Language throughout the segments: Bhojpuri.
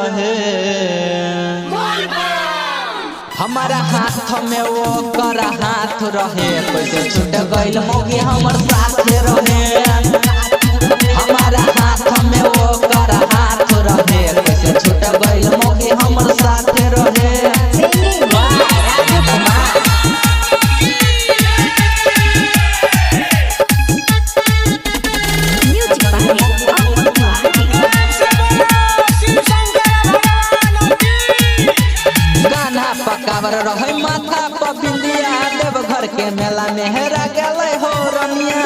रहे। हमारा हाथ में वो कर हाथ रहे, कैसे छूट गइल मौगी हमर साथ रहे। हमारा हाथ में वो कर हाथ रहे, कैसे छूट गइल मौगी हमर साथ रहे। पकावर रहे माथा पर बिंदिया, देवघर के मेला में हेरा गए हो रनिया।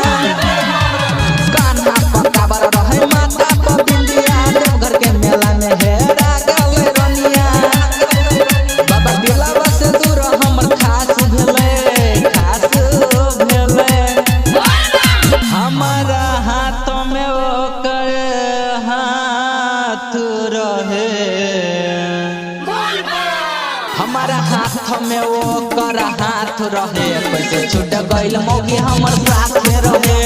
कान्हा पकावर रहे माथा पर बिंदिया, देवघर के मेला में हेरा गए रनिया। बाबा दिलावा से दूर हमर खास भेले, खास भेले। हमारा हाथ में वो कर हाथ रहे। हमारा हाथ में वो कर हाथ रहे, कैसे छूट गइल मौगी हमर साथ रहे।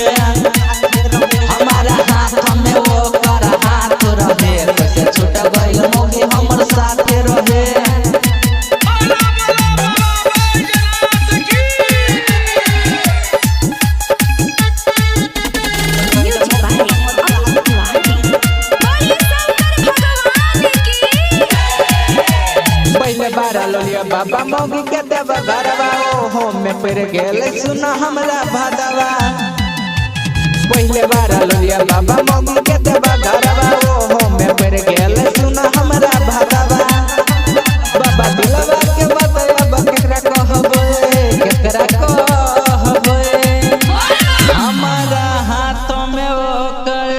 हमारा हाथ में वो कर हाथ रहे, कैसे छूट गइल मौगी हमर साथ रहे। पहले बार लोलिया बाबा मौगी के देव घरवा, ओहो में फिर गेल सुना हमरा भादवा। पहले बार लोलिया बाबा मौगी के देव घरवा, ओहो में फिर गेल सुना हमरा भादवा। बाबा दिलवा के बताया केकरा कहबे, केकरा कहबे। हमारा हाथ में वो कर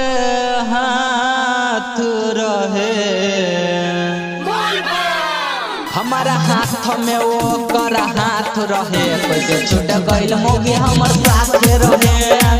हाथ रहे। हमारा हाथ में वो कर हाथ रहे, कैसे छूट गइल मौगी हमर साथ रहे।